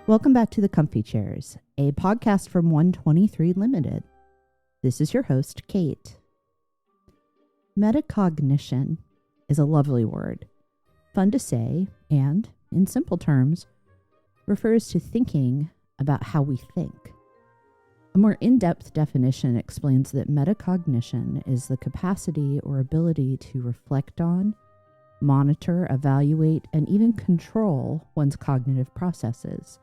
Welcome back to The Comfy Chairs, a podcast from 123 Limited. This is your host, Kate. Metacognition is a lovely word, fun to say, and, in simple terms, refers to thinking about how we think. A more in-depth definition explains that metacognition is the capacity or ability to reflect on, monitor, evaluate, and even control one's cognitive processes.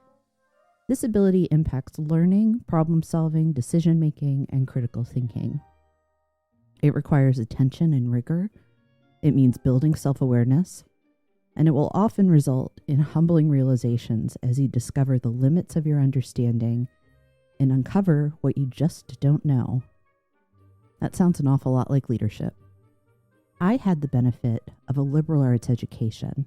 This ability impacts learning, problem-solving, decision-making, and critical thinking. It requires attention and rigor. It means building self-awareness, and it will often result in humbling realizations as you discover the limits of your understanding and uncover what you just don't know. That sounds an awful lot like leadership. I had the benefit of a liberal arts education,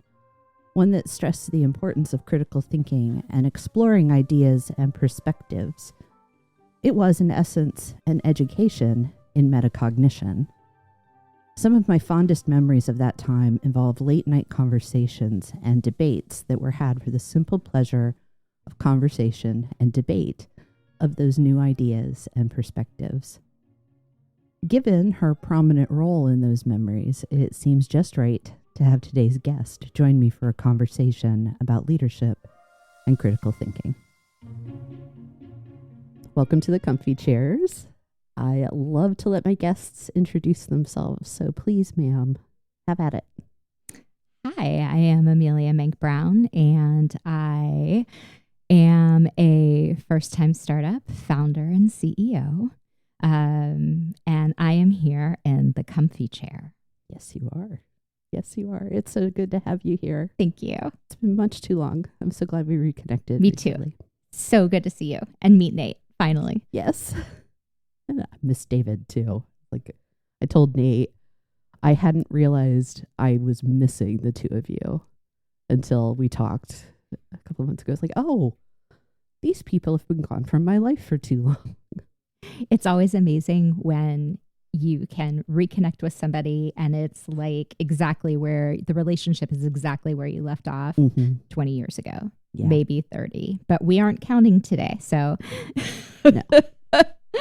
one that stressed the importance of critical thinking and exploring ideas and perspectives. It was, in essence, an education in metacognition. Some of my fondest memories of that time involve late-night conversations and debates that were had for the simple pleasure of conversation and debate of those new ideas and perspectives. Given her prominent role in those memories, it seems just right to have today's guest join me for a conversation about leadership and critical thinking. Welcome to The Comfy Chairs. I love to let my guests introduce themselves, so please, ma'am, have at it. Hi, I am Amelia Menk Brown, and I am a first-time startup founder and CEO, and I am here in the comfy chair. Yes, you are. Yes, you are. It's so good to have you here. Thank you. It's been much too long. I'm so glad we reconnected. Me recently. too. So good to see you and meet Nate, finally. Yes. And I miss David, too. Like, I told Nate I hadn't realized I was missing the two of you until we talked a couple of months ago. It's like, oh, these people have been gone from my life for too long. It's always amazing when you can reconnect with somebody and it's like exactly where the relationship is exactly where you left off 20 years ago, maybe 30, but we aren't counting today. So no,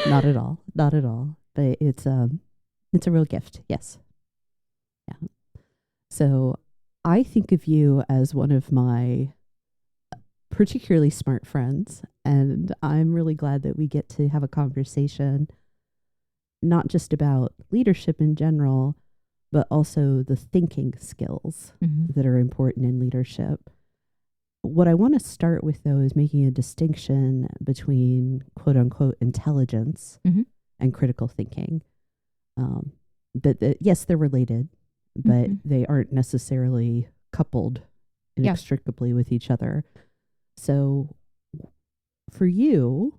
not at all. Not at all. But it's a real gift. Yes. Yeah. So I think of you as one of my particularly smart friends, and I'm really glad that we get to have a conversation not just about leadership in general, but also the thinking skills that are important in leadership. What I want to start with, though, is making a distinction between quote unquote intelligence and critical thinking. Yes, they're related, but they aren't necessarily coupled inextricably with each other. So for you,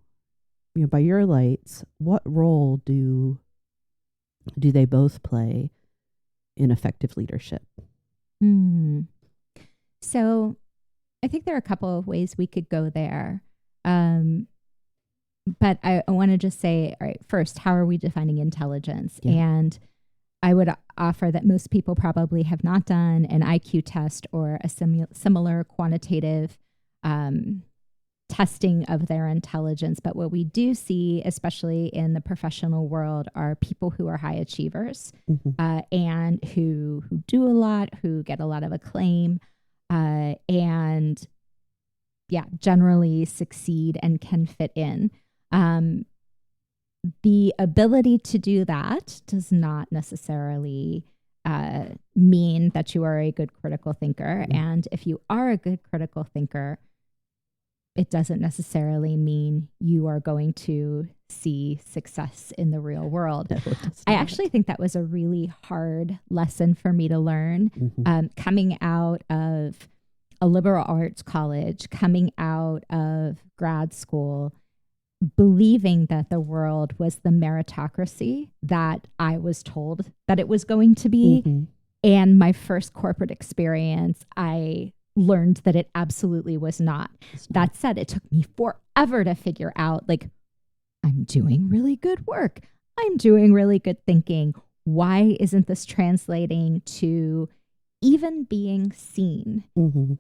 by your lights, what role do they both play in effective leadership? So I think there are a couple of ways we could go there. But I want to just say, all right, first, how are we defining intelligence? Yeah. And I would offer that most people probably have not done an IQ test or a similar quantitative testing of their intelligence. But what we do see, especially in the professional world, are people who are high achievers and who do a lot, who get a lot of acclaim, and generally succeed and can fit in. The ability to do that does not necessarily mean that you are a good critical thinker. And if you are a good critical thinker, it doesn't necessarily mean you are going to see success in the real world. No, I actually think that was a really hard lesson for me to learn, coming out of a liberal arts college, coming out of grad school, believing that the world was the meritocracy that I was told that it was going to be. And my first corporate experience, I learned that it absolutely was not. That said, it took me forever to figure out, like, I'm doing really good work. I'm doing really good thinking. Why isn't this translating to even being seen?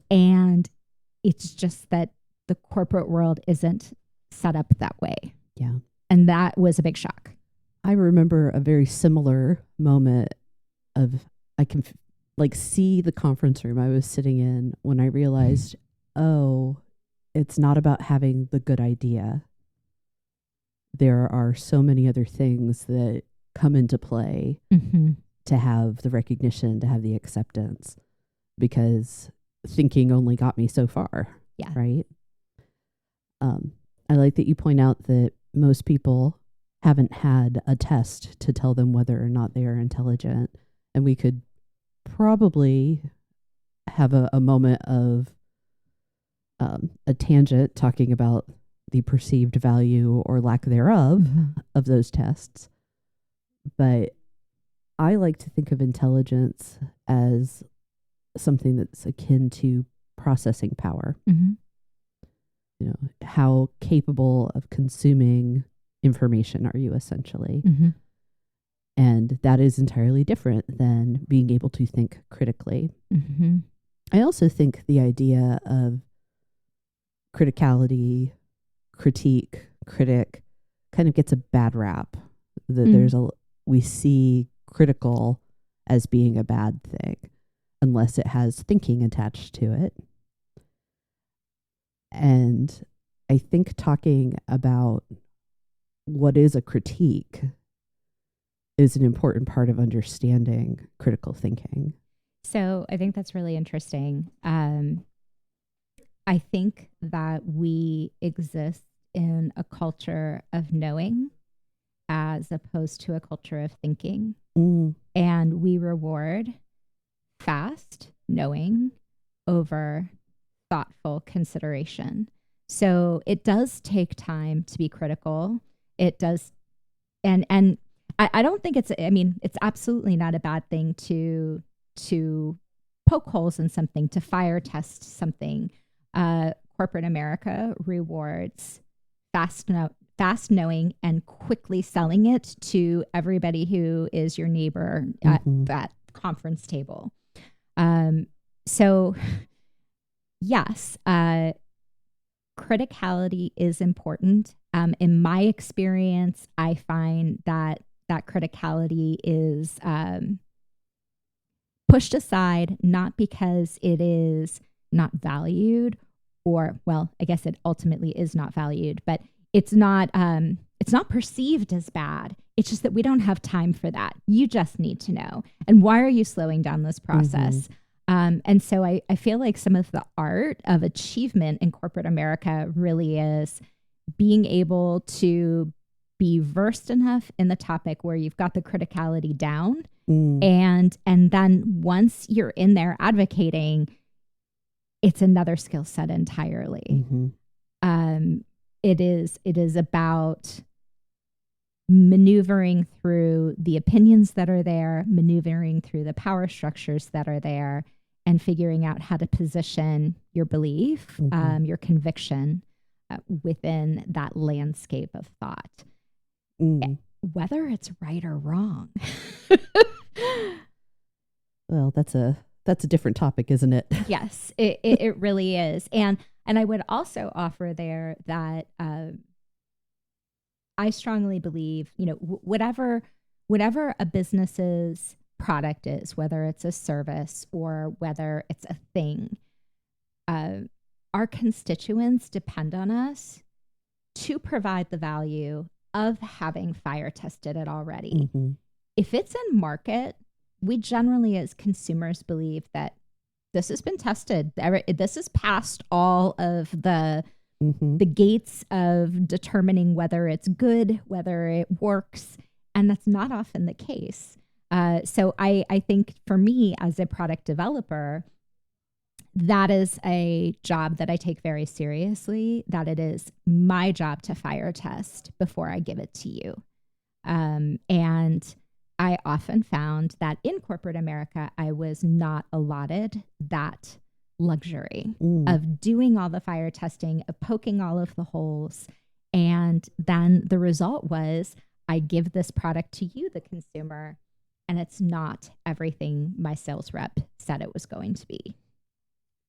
And it's just that the corporate world isn't set up that way. Yeah. And that was a big shock. I remember a very similar moment of, I can see the conference room I was sitting in when I realized, oh, it's not about having the good idea. There are so many other things that come into play to have the recognition, to have the acceptance, because thinking only got me so far. Yeah. Right. I like that you point out that most people haven't had a test to tell them whether or not they are intelligent. And we could probably have a moment of a tangent talking about the perceived value or lack thereof of those tests. But I like to think of intelligence as something that's akin to processing power. You know, how capable of consuming information are you, essentially? And that is entirely different than being able to think critically. I also think the idea of criticality, critique, critic kind of gets a bad rap. That we see critical as being a bad thing unless it has thinking attached to it. And I think talking about what is a critique is an important part of understanding critical thinking. So I think that's really interesting. I think that we exist in a culture of knowing as opposed to a culture of thinking. And we reward fast knowing over thoughtful consideration. So it does take time to be critical. It does. And I don't think it's absolutely not a bad thing to poke holes in something, to fire test something. Corporate America rewards fast knowing and quickly selling it to everybody who is your neighbor at that conference table. So yes, criticality is important. In my experience, I find that criticality is pushed aside, not because it is not valued, or, well, I guess it ultimately is not valued, but it's not perceived as bad. It's just that we don't have time for that. You just need to know. And why are you slowing down this process? And so I feel like some of the art of achievement in corporate America really is being able to be versed enough in the topic where you've got the criticality down. And then once you're in there advocating, it's another skill set entirely. It is about maneuvering through the opinions that are there, maneuvering through the power structures that are there, and figuring out how to position your belief, your conviction within that landscape of thought, whether it's right or wrong. Well, that's a different topic, isn't it? Yes, it really is. And I would also offer there that I strongly believe, whatever a business's product is, whether it's a service or whether it's a thing, our constituents depend on us to provide the value of having fire tested it already. If it's in market, we generally as consumers believe that this has been tested. This has passed all of the gates of determining whether it's good, whether it works. And that's not often the case. So I think for me as a product developer, that is a job that I take very seriously, that it is my job to fire test before I give it to you. And I often found that in corporate America, I was not allotted that luxury of doing all the fire testing, of poking all of the holes. And then the result was I give this product to you, the consumer, and it's not everything my sales rep said it was going to be.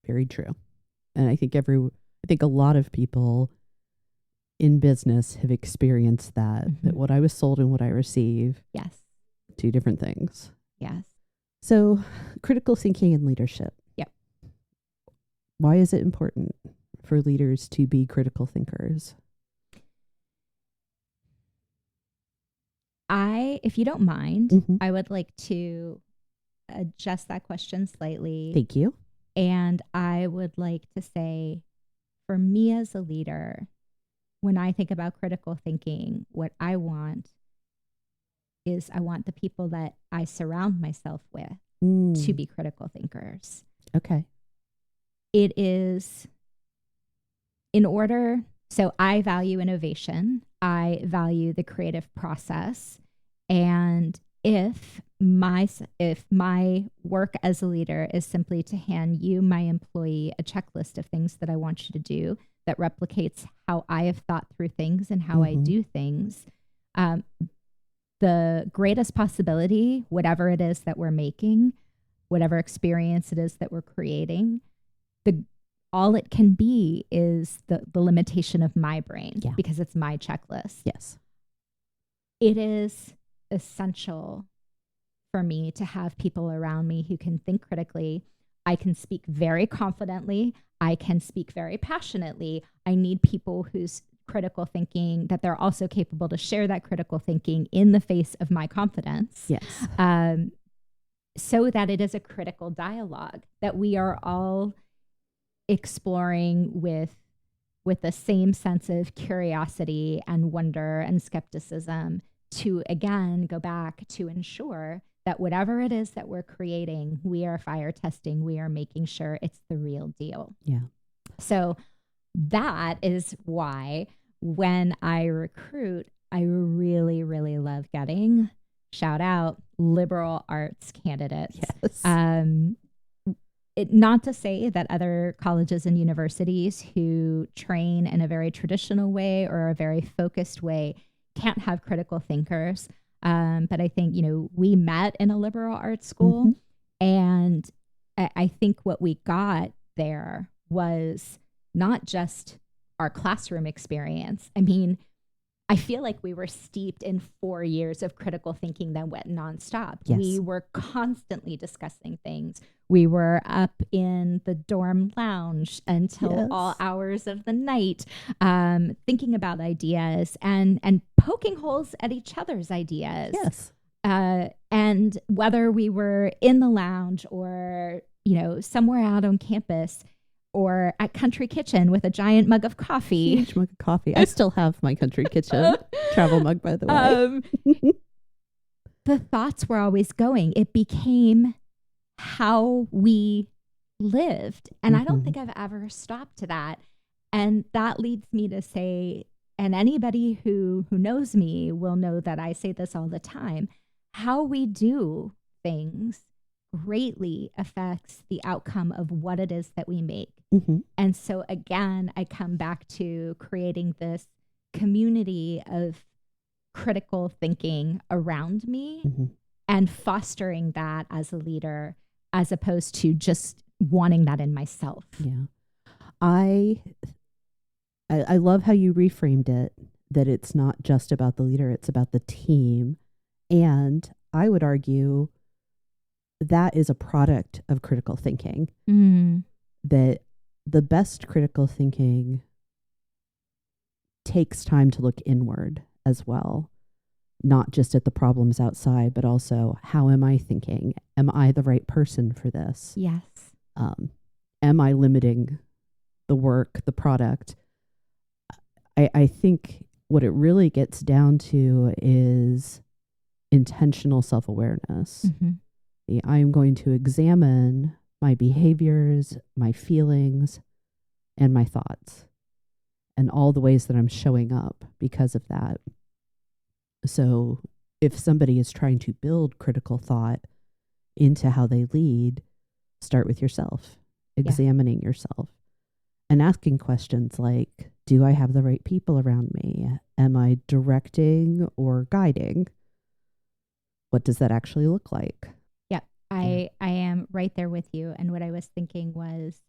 Very true. And I think every I think a lot of people in business have experienced that, Mm-hmm. that what I was sold and what I receive, Yes. two different things. Yes. So critical thinking and leadership. Yep. Why is it important for leaders to be critical thinkers? If you don't mind, Mm-hmm. I would like to adjust that question slightly. Thank you. And I would like to say, for me as a leader, when I think about critical thinking, what I want is I want the people that I surround myself with to be critical thinkers. Okay. It is so I value innovation. I value the creative process. And if my work as a leader is simply to hand you, my employee, a checklist of things that I want you to do that replicates how I have thought through things and how I do things, the greatest possibility, whatever it is that we're making, whatever experience it is that we're creating, all it can be is the limitation of my brain, because it's my checklist. Yes. It is essential for me to have people around me who can think critically. I can speak very confidently. I can speak very passionately. I need people whose critical thinking, that they're also capable to share that critical thinking in the face of my confidence. Yes. So that it is a critical dialogue that we are all exploring with the same sense of curiosity and wonder and skepticism, to again go back to ensure that whatever it is that we're creating, we are fire testing, we are making sure it's the real deal. Yeah. So that is why when I recruit, I really, really love getting, shout out, liberal arts candidates. Yes. Not to say that other colleges and universities who train in a very traditional way or a very focused way can't have critical thinkers. But I think, we met in a liberal arts school, and I think what we got there was not just our classroom experience. I mean, I feel like we were steeped in 4 years of critical thinking that went nonstop. Yes. We were constantly discussing things. We were up in the dorm lounge until all hours of the night, thinking about ideas and poking holes at each other's ideas. Yes. And whether we were in the lounge or, somewhere out on campus, or at Country Kitchen with a giant mug of coffee. Huge mug of coffee. I still have my Country Kitchen travel mug, by the way. The thoughts were always going. It became how we lived. And I don't think I've ever stopped to that. And that leads me to say, and anybody who knows me will know that I say this all the time, how we do things greatly affects the outcome of what it is that we make. And so again, I come back to creating this community of critical thinking around me and fostering that as a leader, as opposed to just wanting that in myself. Yeah. I love how you reframed it, that it's not just about the leader, it's about the team. And I would argue that is a product of critical thinking. That the best critical thinking takes time to look inward as well, not just at the problems outside, but also, how am I thinking? Am I the right person for this? Yes. Am I limiting the work, the product? I think what it really gets down to is intentional self-awareness. I am going to examine my behaviors, my feelings, and my thoughts, and all the ways that I'm showing up because of that. So if somebody is trying to build critical thought into how they lead, start with yourself, examining yourself, and asking questions like, do I have the right people around me? Am I directing or guiding? What does that actually look like? I am right there with you. And what I was thinking was,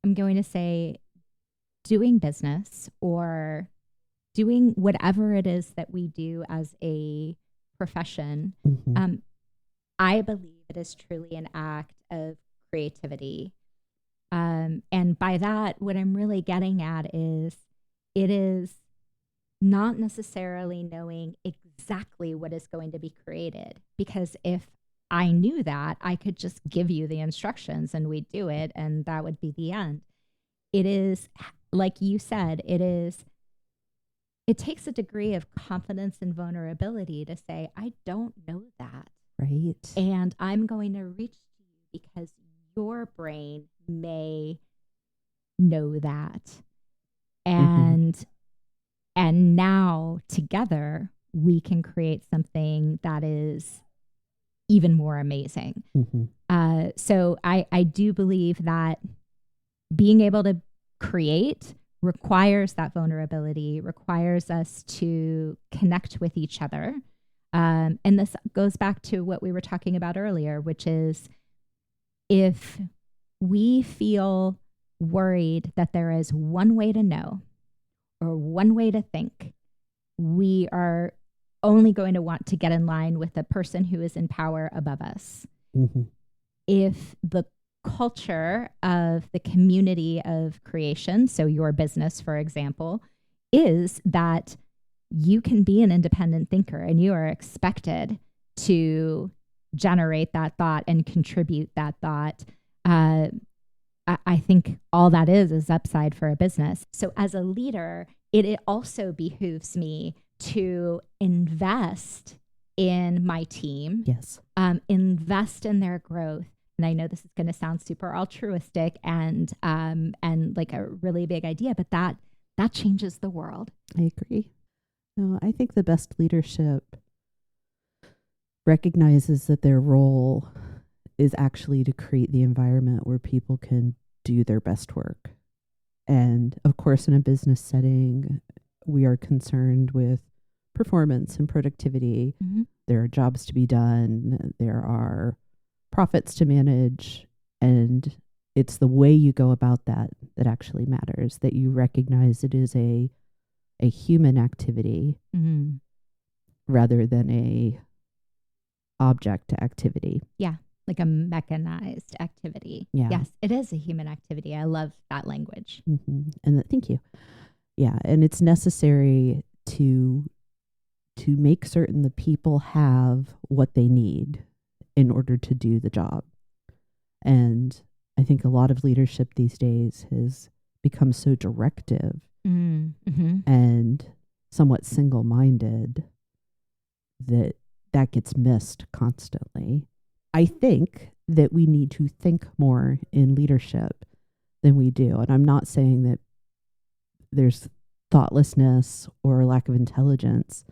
I'm going to say doing business or doing whatever it is that we do as a profession, I believe it is truly an act of creativity. And by that, what I'm really getting at is it is not necessarily knowing exactly what is going to be created. Because if I knew that, I could just give you the instructions and we'd do it, and that would be the end. It is, like you said, it takes a degree of confidence and vulnerability to say, I don't know that. Right. And I'm going to reach to you because your brain may know that. And now together we can create something that is even more amazing. So I do believe that being able to create requires that vulnerability, requires us to connect with each other. And this goes back to what we were talking about earlier, which is if we feel worried that there is one way to know or one way to think, we are only going to want to get in line with the person who is in power above us. If the culture of the community of creation, so your business, for example, is that you can be an independent thinker and you are expected to generate that thought and contribute that thought, I think all that is upside for a business. So as a leader, it also behooves me to invest in my team, Yes. Invest in their growth. And I know this is going to sound super altruistic and like a really big idea, but that changes the world. I agree. No, I think the best leadership recognizes that their role is actually to create the environment where people can do their best work. And of course, in a business setting, we are concerned with performance and productivity. There are jobs to be done. There are profits to manage. And it's the way you go about that actually matters, that you recognize it is a human activity rather than a object activity. Yeah, like a mechanized activity. Yeah. Yes, it is a human activity. I love that language. And thank you. Yeah, and it's necessary to make certain the people have what they need in order to do the job. And I think a lot of leadership these days has become so directive and somewhat single-minded that gets missed constantly. I think that we need to think more in leadership than we do. And I'm not saying that there's thoughtlessness or lack of intelligence,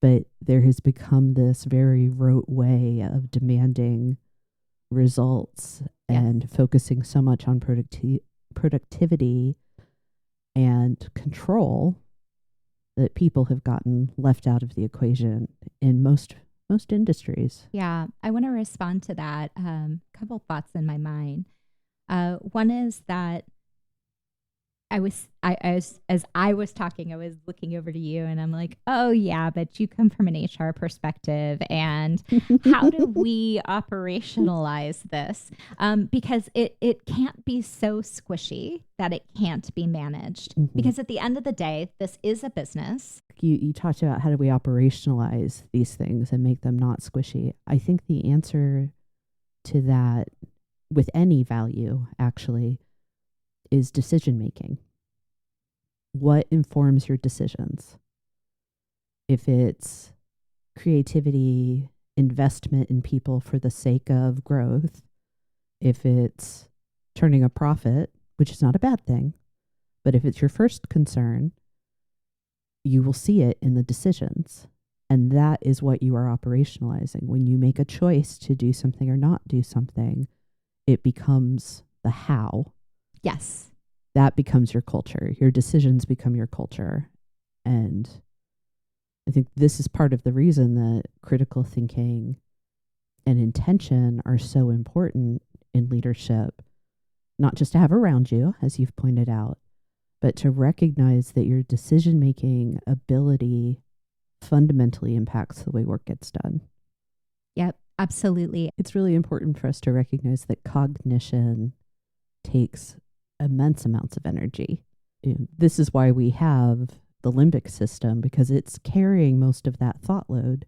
but there has become this very rote way of demanding results and focusing so much on productivity and control that people have gotten left out of the equation in most industries. Yeah, I want to respond to that. Couple thoughts in my mind. One is that as I was talking, I was looking over to you and I'm like, oh yeah, but you come from an HR perspective, and how do we operationalize this? Because it can't be so squishy that it can't be managed. Because at the end of the day, this is a business. You talked about how do we operationalize these things and make them not squishy. I think the answer to that, with any value actually, is decision making. What informs your decisions? If it's creativity, investment in people for the sake of growth, if it's turning a profit, which is not a bad thing, but if it's your first concern, you will see it in the decisions. And that is what you are operationalizing. When you make a choice to do something or not do something, it becomes the how. Yes. That becomes your culture. Your decisions become your culture. And I think this is part of the reason that critical thinking and intention are so important in leadership, not just to have around you, as you've pointed out, but to recognize that your decision-making ability fundamentally impacts the way work gets done. Yep, absolutely. It's really important for us to recognize that cognition takes immense amounts of energy. This is why we have the limbic system, because it's carrying most of that thought load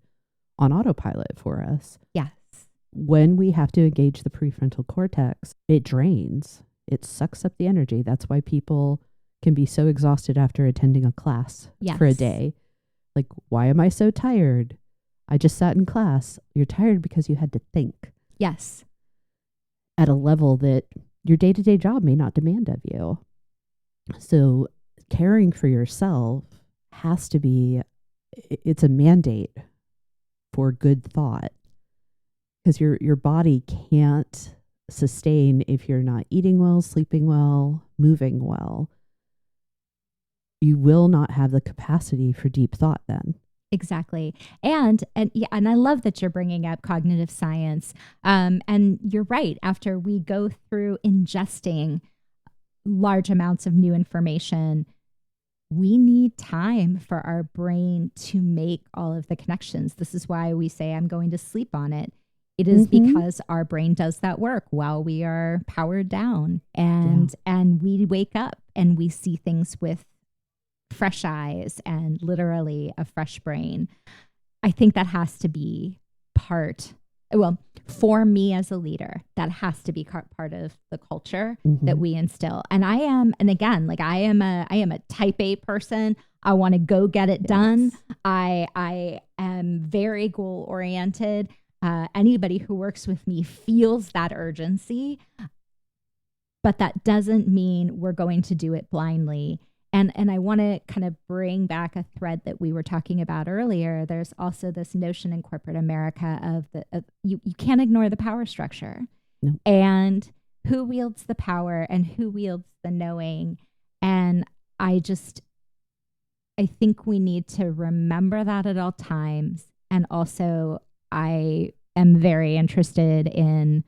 on autopilot for us. Yes. When we have to engage the prefrontal cortex, it drains. It sucks up the energy. That's why people can be so exhausted after attending a class for a day. Like, why am I so tired? I just sat in class. You're tired because you had to think. Yes. At a level that your day-to-day job may not demand of you. So caring for yourself has to be, it's a mandate for good thought, because your body can't sustain if you're not eating well, sleeping well, moving well. You will not have the capacity for deep thought then. Exactly. And I love that you're bringing up cognitive science. And you're right. After we go through ingesting large amounts of new information, we need time for our brain to make all of the connections. This is why we say, I'm going to sleep on it. It is because our brain does that work while we are powered down, and we wake up and we see things with fresh eyes and literally a fresh brain. I think that has to be for me as a leader, that has to be part of the culture that we instill. And I am a type A person. I want to go get it done. I am very goal oriented. Anybody who works with me feels that urgency, but that doesn't mean we're going to do it blindly. And I want to kind of bring back a thread that we were talking about earlier. There's also this notion in corporate America of you can't ignore the power structure. No. And who wields the power and who wields the knowing. And I think we need to remember that at all times. And also, I am very interested in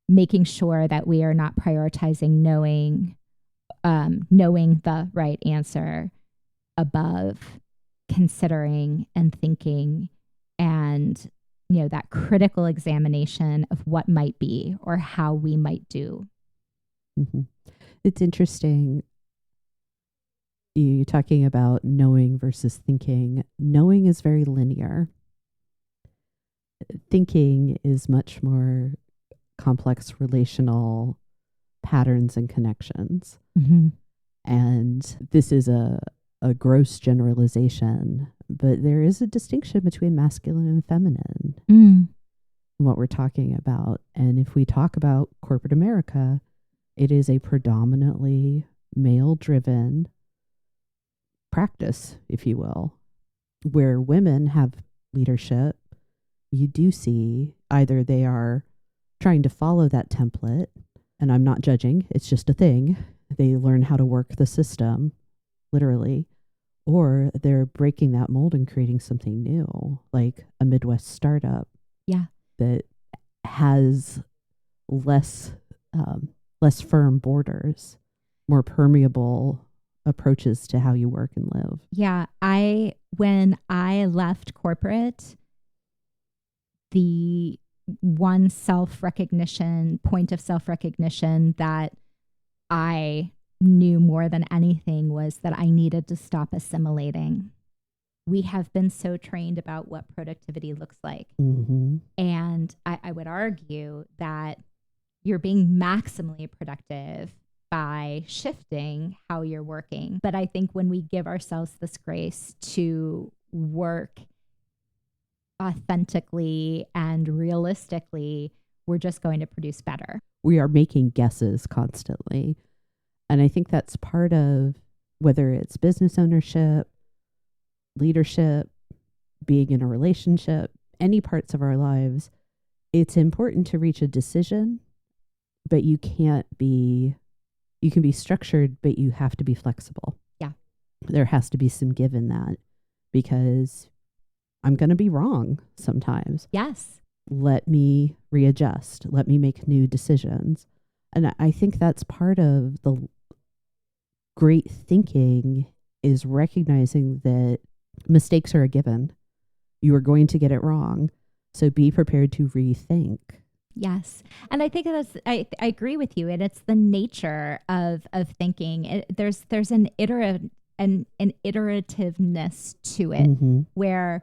making sure that we are not prioritizing knowing the right answer above considering and thinking, and that critical examination of what might be or how we might do. It's interesting, you talking about knowing versus thinking. Knowing is very linear. Thinking is much more complex relational patterns and connections. And this is a gross generalization, but there is a distinction between masculine and feminine in what we're talking about. And if we talk about corporate America, it is a predominantly male-driven practice, if you will, where women have leadership. You do see either they are trying to follow that template, and I'm not judging, it's just a thing. They learn how to work the system, literally, or they're breaking that mold and creating something new, like a Midwest startup that has less firm borders, more permeable approaches to how you work and live. Yeah, when I left corporate, the one point of self-recognition that I knew more than anything was that I needed to stop assimilating. We have been so trained about what productivity looks like. And I would argue that you're being maximally productive by shifting how you're working. But I think when we give ourselves this grace to work authentically and realistically, we're just going to produce better. We are making guesses constantly. And I think that's part of whether it's business ownership, leadership, being in a relationship, any parts of our lives. It's important to reach a decision, but you can be structured, but you have to be flexible. Yeah. There has to be some give in that, because I'm going to be wrong sometimes. Yes. Let me readjust. Let me make new decisions. And I think that's part of the great thinking, is recognizing that mistakes are a given. You are going to get it wrong. So be prepared to rethink. Yes. And I think I agree with you. And it's the nature of thinking. There's an iterativeness to it, where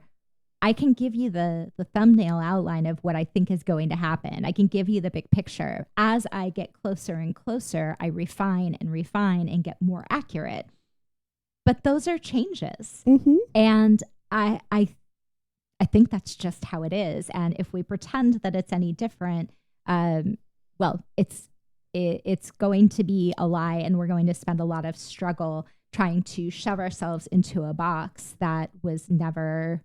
I can give you the thumbnail outline of what I think is going to happen. I can give you the big picture. As I get closer and closer, I refine and get more accurate. But those are changes. And I think that's just how it is. And if we pretend that it's any different, well, it's going to be a lie, and we're going to spend a lot of struggle trying to shove ourselves into a box that was never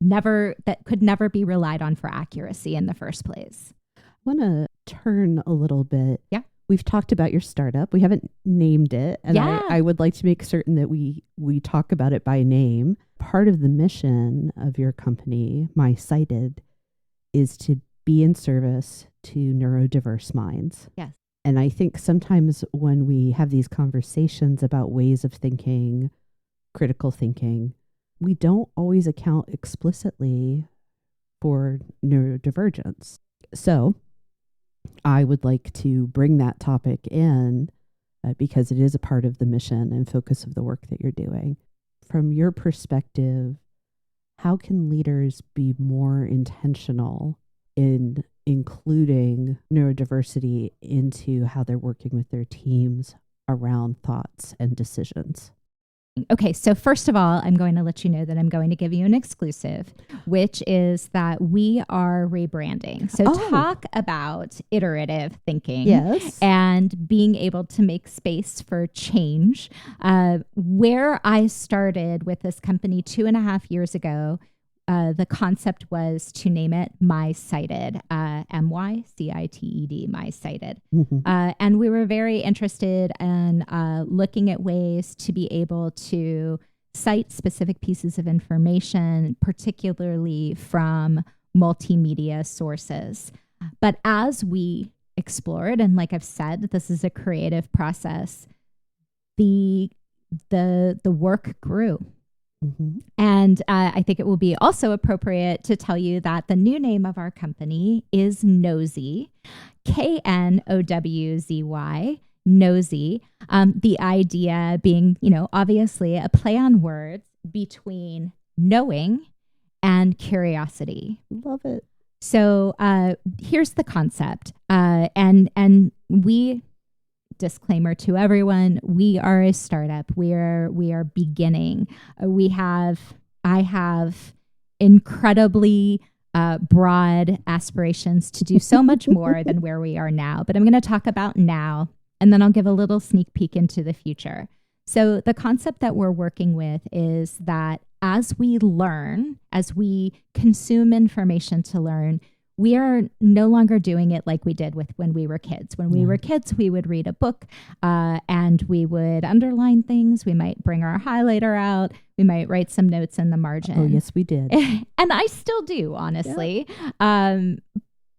that could never be relied on for accuracy in the first place. I want to turn a little bit. Yeah. We've talked about your startup. We haven't named it. And I would like to make certain that we talk about it by name. Part of the mission of your company, MyCited, is to be in service to neurodiverse minds. Yes. And I think sometimes when we have these conversations about ways of thinking, critical thinking, we don't always account explicitly for neurodivergence. So I would like to bring that topic in because it is a part of the mission and focus of the work that you're doing. From your perspective, how can leaders be more intentional in including neurodiversity into how they're working with their teams around thoughts and decisions? Okay, so first of all, I'm going to let you know that I'm going to give you an exclusive, which is that we are rebranding. So talk about iterative thinking, and being able to make space for change. Where I started with this company 2.5 years ago, the concept was to name it MyCited, MyCited, MyCited. And we were very interested in looking at ways to be able to cite specific pieces of information, particularly from multimedia sources. But as we explored, and like I've said, this is a creative process, the work grew. And I think it will be also appropriate to tell you that the new name of our company is Knowzy, Knowzy, Knowzy. The idea being, obviously a play on words between knowing and curiosity. Love it. So here's the concept. And we, disclaimer to everyone, we are a startup. We are beginning. I have incredibly broad aspirations to do so much more than where we are now. But I'm going to talk about now, and then I'll give a little sneak peek into the future. So the concept that we're working with is that as we learn, as we consume information to learn, we are no longer doing it like we did when we were kids. When we were kids, we would read a book and we would underline things. We might bring our highlighter out. We might write some notes in the margin. Oh, yes, we did. And I still do, honestly. Yeah.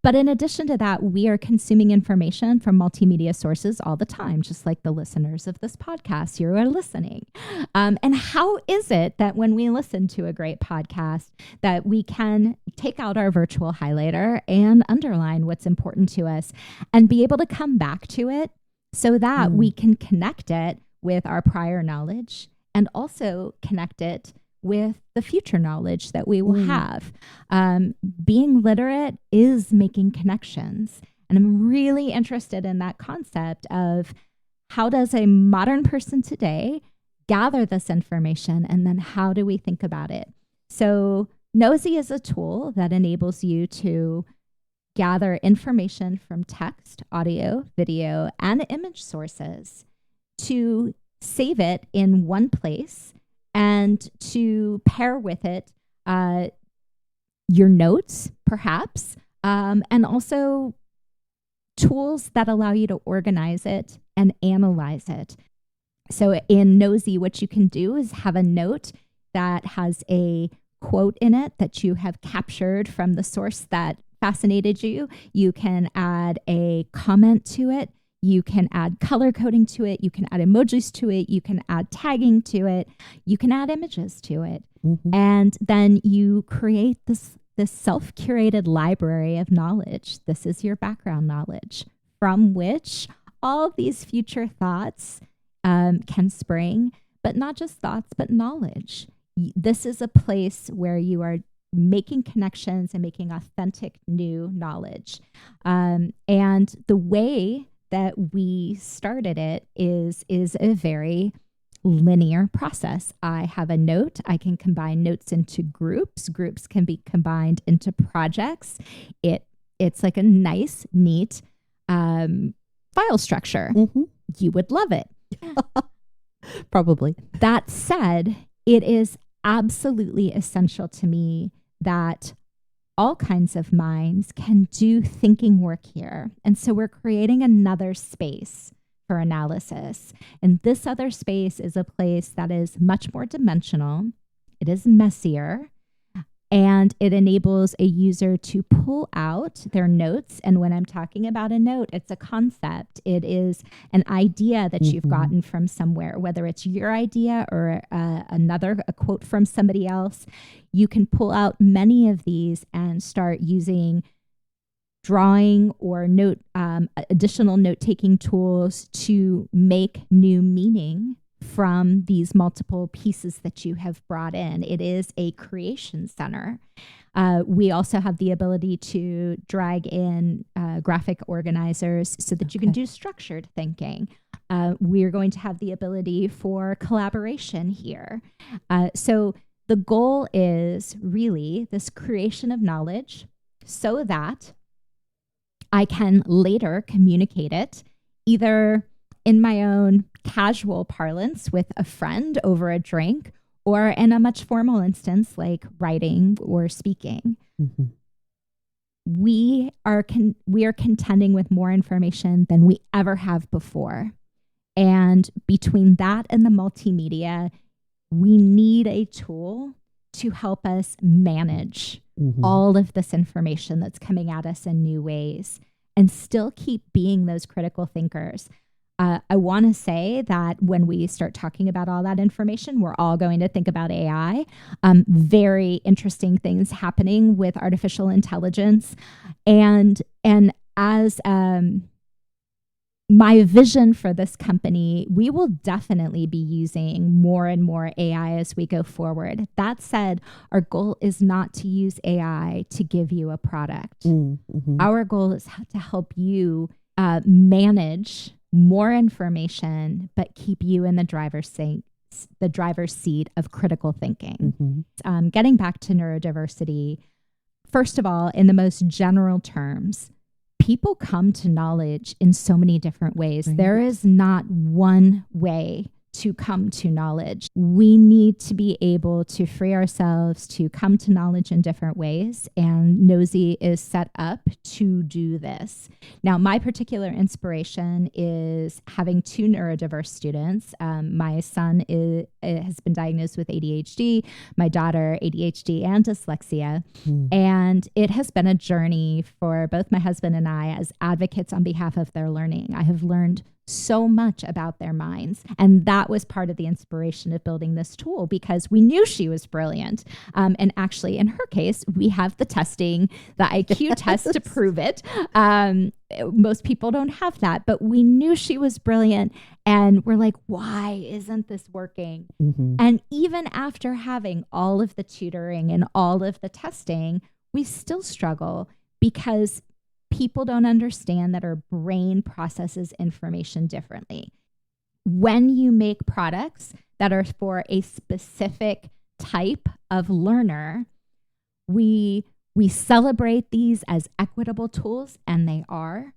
But in addition to that, we are consuming information from multimedia sources all the time, just like the listeners of this podcast. You are listening. And how is it that when we listen to a great podcast, that we can take out our virtual highlighter and underline what's important to us and be able to come back to it so that we can connect it with our prior knowledge and also connect it with the future knowledge that we will have. Being literate is making connections. And I'm really interested in that concept of how does a modern person today gather this information, and then how do we think about it? So Knowzy is a tool that enables you to gather information from text, audio, video, and image sources, to save it in one place, and to pair with it your notes, perhaps, and also tools that allow you to organize it and analyze it. So in Knowzy, what you can do is have a note that has a quote in it that you have captured from the source that fascinated you. You can add a comment to it. You can add color coding to it. You can add emojis to it. You can add tagging to it. You can add images to it. And then you create this self-curated library of knowledge. This is your background knowledge from which all these future thoughts can spring, but not just thoughts, but knowledge. This is a place where you are making connections and making authentic new knowledge. And the way that we started it is a very linear process. I have a note. I can combine notes into groups. Groups can be combined into projects. It's like a nice, neat file structure. You would love it. Probably. That said, it is absolutely essential to me that all kinds of minds can do thinking work here. And so we're creating another space for analysis. And this other space is a place that is much more dimensional. It is messier. And it enables a user to pull out their notes. And when I'm talking about a note, it's a concept. It is an idea that you've gotten from somewhere, whether it's your idea or a quote from somebody else. You can pull out many of these and start using drawing or additional note-taking tools to make new meaning from these multiple pieces that you have brought in. It is a creation center. We also have the ability to drag in graphic organizers so that you can do structured thinking. We're going to have the ability for collaboration here. So the goal is really this creation of knowledge so that I can later communicate it either in my own casual parlance with a friend over a drink, or in a much formal instance like writing or speaking. We are contending with more information than we ever have before. And between that and the multimedia, we need a tool to help us manage all of this information that's coming at us in new ways and still keep being those critical thinkers. I want to say that when we start talking about all that information, we're all going to think about AI. Very interesting things happening with artificial intelligence. And as my vision for this company, we will definitely be using more and more AI as we go forward. That said, our goal is not to use AI to give you a product. Our goal is to help you manage more information, but keep you in the driver's seat of critical thinking. Getting back to neurodiversity, first of all, in the most general terms, people come to knowledge in so many different ways. There is not one way to come to knowledge. We need to be able to free ourselves to come to knowledge in different ways, and Knowzy is set up to do this. Now, my particular inspiration is having two neurodiverse students. My son has been diagnosed with ADHD, my daughter ADHD and dyslexia, and it has been a journey for both my husband and I as advocates on behalf of their learning. I have learned so much about their minds. And that was part of the inspiration of building this tool, because we knew she was brilliant. And actually, in her case, we have the testing, the IQ test to prove it. Most people don't have that, but we knew she was brilliant. And we're like, why isn't this working? And even after having all of the tutoring and all of the testing, we still struggle because people don't understand that our brain processes information differently. When you make products that are for a specific type of learner, we celebrate these as equitable tools, and they are.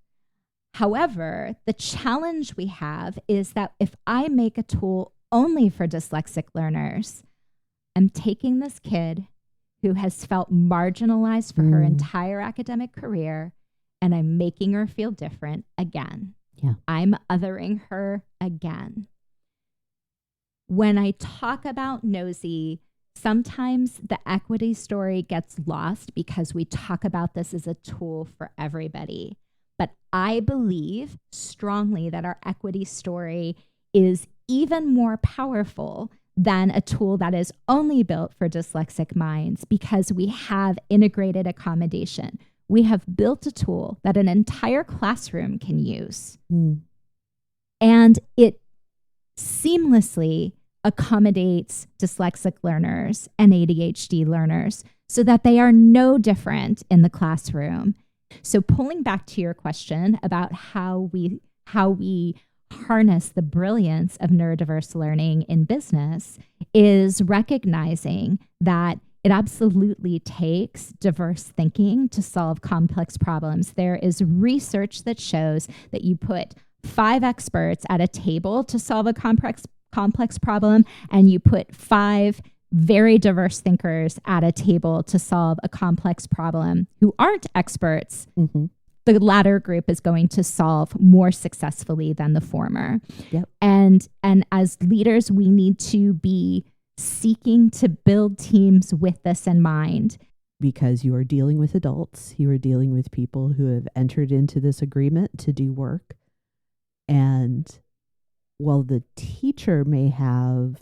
However, the challenge we have is that if I make a tool only for dyslexic learners, I'm taking this kid who has felt marginalized for her entire academic career, and I'm making her feel different again. I'm othering her again. When I talk about Knowzy, Sometimes the equity story gets lost because we talk about this as a tool for everybody. But I believe strongly that our equity story is even more powerful than a tool that is only built for dyslexic minds, because we have integrated accommodation. We have built a tool that an entire classroom can use. And it seamlessly accommodates dyslexic learners and ADHD learners so that they are no different in the classroom. So pulling back to your question about how we harness the brilliance of neurodiverse learning in business is recognizing that it absolutely takes diverse thinking to solve complex problems. There is research that shows that you put 5 experts at a table to solve a complex problem, and you put 5 very diverse thinkers at a table to solve a complex problem who aren't experts. The latter group is going to solve more successfully than the former. Yep. And as leaders, we need to be seeking to build teams with this in mind. Because you are dealing with adults, you are dealing with people who have entered into this agreement to do work. And while the teacher may have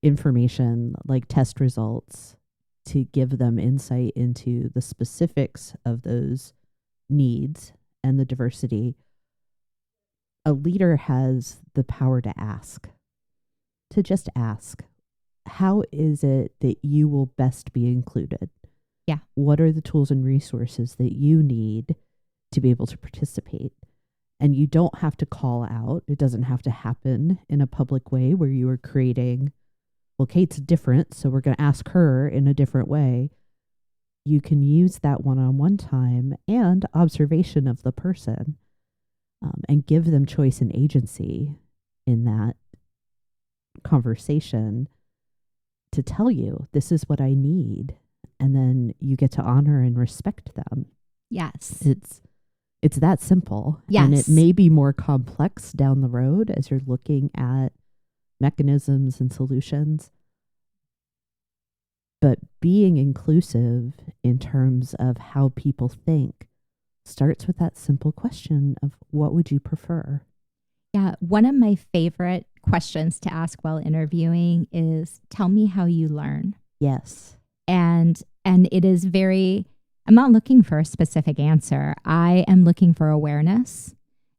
information like test results to give them insight into the specifics of those needs and the diversity, a leader has the power to ask, to just ask, how is it that you will best be included? Yeah. What are the tools and resources that you need to be able to participate? And you don't have to call out. It doesn't have to happen in a public way where you are creating, well, Kate's different, so we're going to ask her in a different way. You can use that one-on-one time and observation of the person and give them choice and agency in that conversation to tell you, this is what I need. And then you get to honor and respect them. Yes. It's that simple. Yes. And it may be more complex down the road as you're looking at mechanisms and solutions. But being inclusive in terms of how people think starts with that simple question of, what would you prefer? Yeah. One of my favorite questions to ask while interviewing is, tell me how you learn. Yes. And it is very, I'm not looking for a specific answer. I am looking for awareness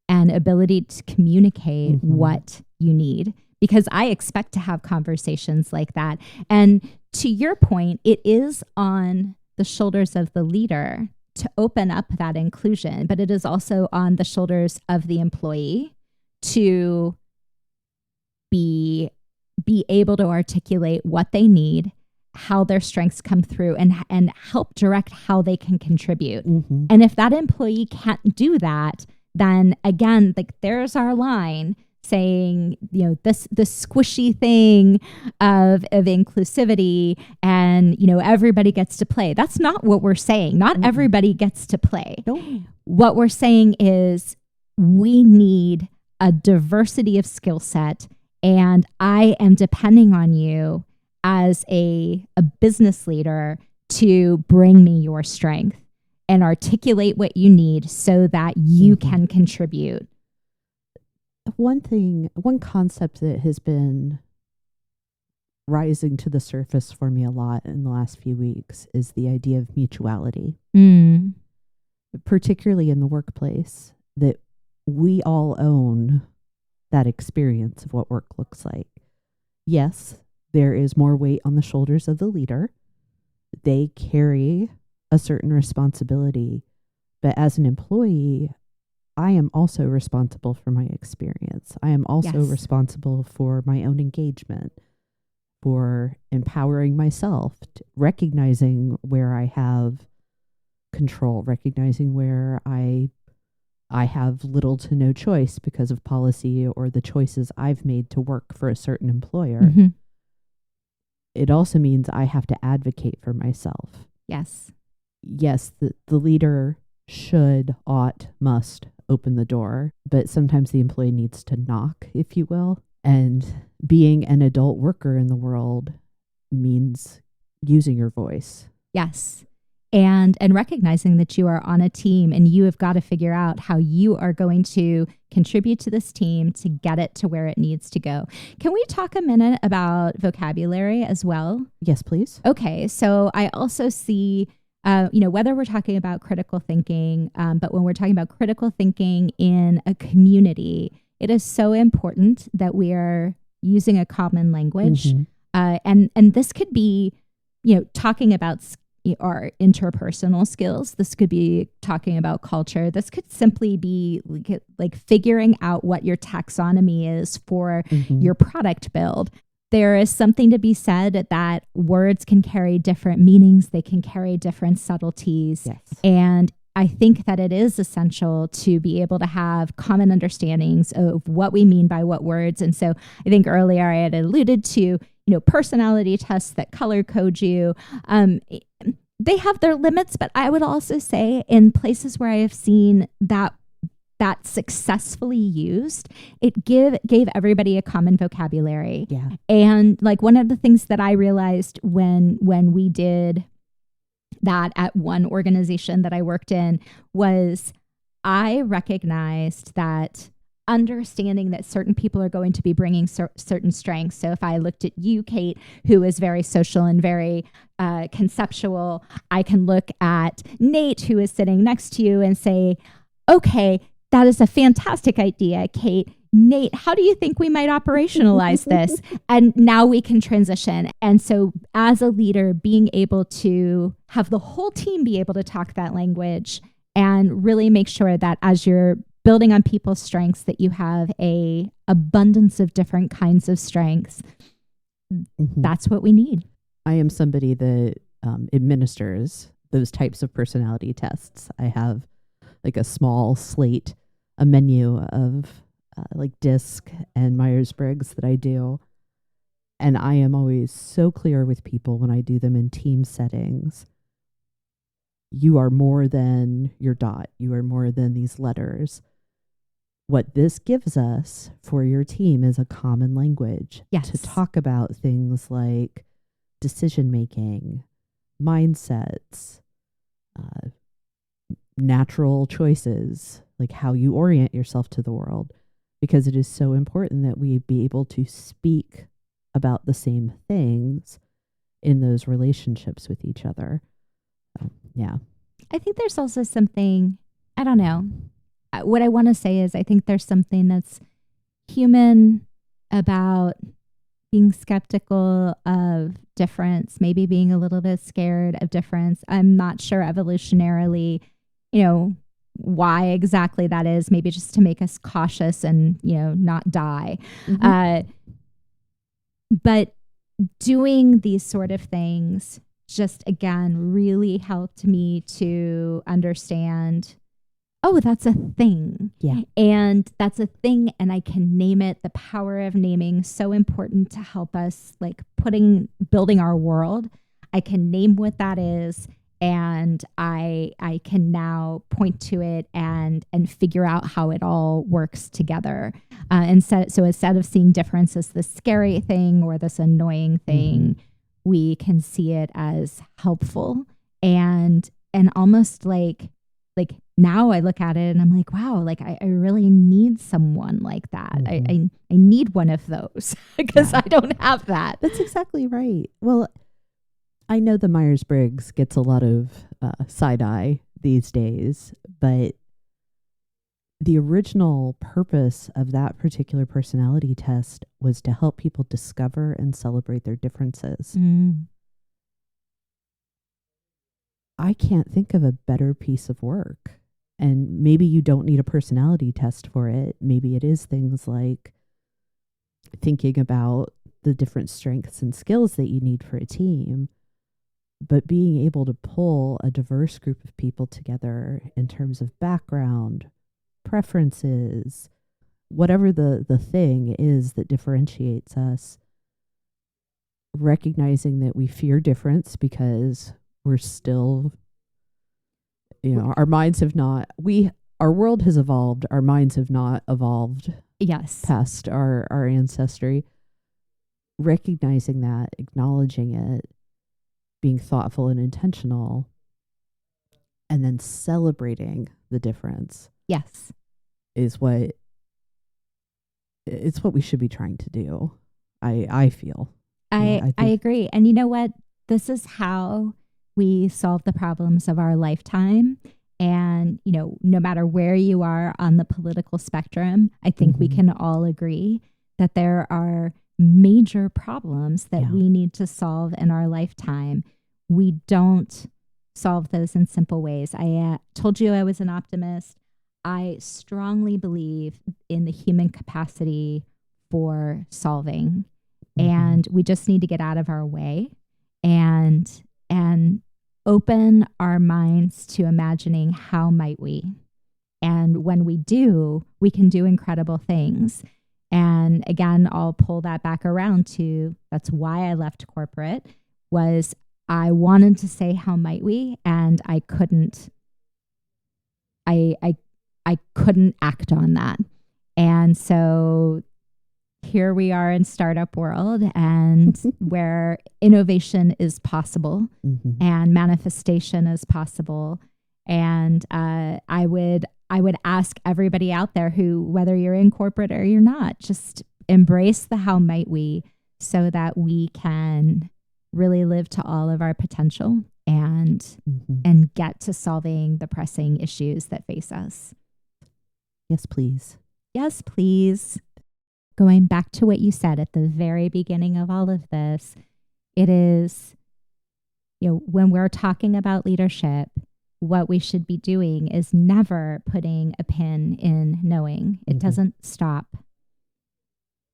and ability to communicate what you need, because I expect to have conversations like that. And to your point, it is on the shoulders of the leader to open up that inclusion, but it is also on the shoulders of the employee to be able to articulate what they need, how their strengths come through, and help direct how they can contribute. And if that employee can't do that, then again, like, there's our line saying, you know, this squishy thing of inclusivity and, you know, everybody gets to play. That's not what we're saying. Not everybody gets to play. Nope. What we're saying is we need a diversity of skill set, and I am depending on you as a business leader to bring me your strength and articulate what you need so that you can contribute. One concept that has been rising to the surface for me a lot in the last few weeks is the idea of mutuality, particularly in the workplace, that we all own that experience of what work looks like. Yes, there is more weight on the shoulders of the leader. They carry a certain responsibility, but as an employee, I am also responsible for my experience. I am also responsible for my own engagement, for empowering myself, recognizing where I have control, recognizing where I have little to no choice because of policy or the choices I've made to work for a certain employer. It also means I have to advocate for myself. Yes. Yes, the leader should, ought, must open the door, but sometimes the employee needs to knock, if you will. And being an adult worker in the world, means using your voice. Yes. And recognizing that you are on a team and you have got to figure out how you are going to contribute to this team to get it to where it needs to go. Can we talk a minute about vocabulary as well? Yes, please. Okay. So I also see, whether we're talking about critical thinking, but when we're talking about critical thinking in a community, it is so important that we are using a common language. And this could be, talking about our interpersonal skills. This could be talking about culture. This could simply be like figuring out what your taxonomy is for your product build. There is something to be said that words can carry different meanings. They can carry different subtleties. Yes. And I think that it is essential to be able to have common understandings of what we mean by what words. And so I think earlier I had alluded to, personality tests that color code you. They have their limits, but I would also say in places where I have seen that successfully used, it gave everybody a common vocabulary. Yeah. And like one of the things that I realized when we did that at one organization that I worked in was I recognized that understanding that certain people are going to be bringing certain strengths. So if I looked at you, Kate, who is very social and very conceptual, I can look at Nate, who is sitting next to you, and say, okay, that is a fantastic idea, Kate. Nate, how do you think we might operationalize this? And now we can transition. And so as a leader, being able to have the whole team be able to talk that language and really make sure that as you're building on people's strengths, that you have a abundance of different kinds of strengths. That's what we need. I am somebody that administers those types of personality tests. I have like a small slate, a menu of like DISC and Myers-Briggs that I do. And I am always so clear with people when I do them in team settings. You are more than your dot. You are more than these letters. What this gives us for your team is a common language to talk about things like decision-making, mindsets, natural choices, like how you orient yourself to the world, because it is so important that we be able to speak about the same things in those relationships with each other. Yeah. I think there's also something, I don't know. What I want to say is I think there's something that's human about being skeptical of difference, maybe being a little bit scared of difference. I'm not sure evolutionarily, why exactly that is, maybe just to make us cautious and, not die. But doing these sort of things just, again, really helped me to understand, oh, that's a thing. Yeah. And that's a thing, and I can name it. The power of naming, so important to help us like building our world. I can name what that is, and I can now point to it and figure out how it all works together. So instead of seeing difference as this scary thing or this annoying thing, we can see it as helpful and almost like now I look at it and I'm like, wow, like I really need someone like that. I need one of those because I don't have that. That's exactly right. Well, I know the Myers-Briggs gets a lot of side eye these days, but the original purpose of that particular personality test was to help people discover and celebrate their differences. I can't think of a better piece of work. And maybe you don't need a personality test for it. Maybe it is things like thinking about the different strengths and skills that you need for a team, but being able to pull a diverse group of people together in terms of background, preferences, whatever the thing is that differentiates us, recognizing that we fear difference because we're still, our minds have not, our world has evolved, our minds have not evolved Yes. past our ancestry. recognizing that, acknowledging it, being thoughtful and intentional, and then celebrating the difference Yes. is what we should be trying to do. I feel. I agree. And you know what? This is how we solve the problems of our lifetime. And, you know, no matter where you are on the political spectrum, I think we can all agree that there are major problems that we need to solve in our lifetime. We don't solve those in simple ways. I told you I was an optimist. I strongly believe in the human capacity for solving. And we just need to get out of our way and open our minds to imagining how might we. And when we do, we can do incredible things. And again, I'll pull that back around to that's why I left corporate, was I wanted to say how might we, and I couldn't I couldn't act on that. And so here we are in startup world, and where innovation is possible and manifestation is possible. And I would ask everybody out there who, whether you're in corporate or you're not, just embrace the how might we, so that we can really live to all of our potential and get to solving the pressing issues that face us. Yes, please. Yes, please. Going back to what you said at the very beginning of all of this, it is, you know, when we're talking about leadership, what we should be doing is never putting a pin in knowing. It doesn't stop.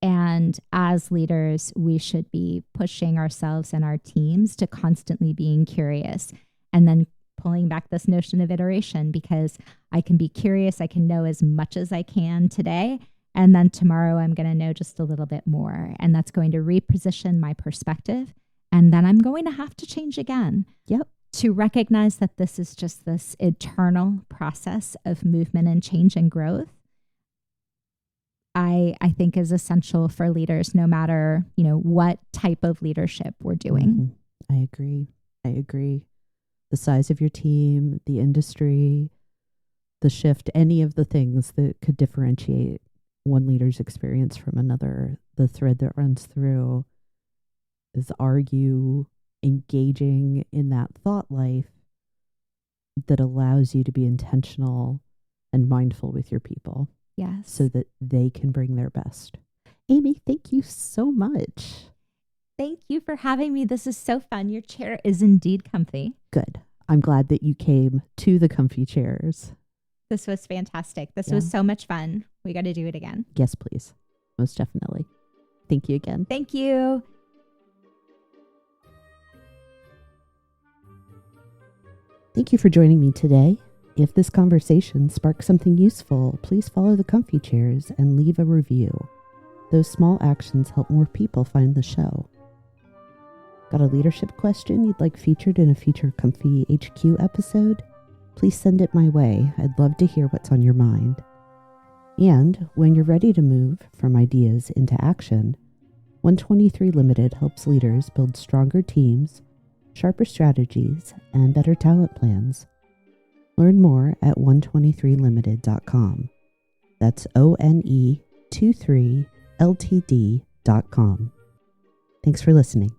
And as leaders, we should be pushing ourselves and our teams to constantly being curious, and then pulling back this notion of iteration, because I can be curious, I can know as much as I can today, and then tomorrow I'm going to know just a little bit more. And that's going to reposition my perspective. And then I'm going to have to change again. Yep. To recognize that this is just this eternal process of movement and change and growth, I think is essential for leaders, no matter, you know, what type of leadership we're doing. I agree. The size of your team, the industry, the shift, any of the things that could differentiate one leader's experience from another, the thread that runs through is, are you engaging in that thought life that allows you to be intentional and mindful with your people? Yes. So that they can bring their best. Amy, thank you so much. Thank you for having me. This is so fun. Your chair is indeed comfy. Good. I'm glad that you came to the comfy chairs. This was fantastic. This was so much fun. We got to do it again. Yes, please. Most definitely. Thank you again. Thank you. Thank you for joining me today. If this conversation sparked something useful, please follow the comfy chairs and leave a review. Those small actions help more people find the show. Got a leadership question you'd like featured in a future Comfy HQ episode? Please send it my way. I'd love to hear what's on your mind. And when you're ready to move from ideas into action, 123 Limited helps leaders build stronger teams, sharper strategies, and better talent plans. Learn more at 123limited.com. That's ONE23LTD.com. Thanks for listening.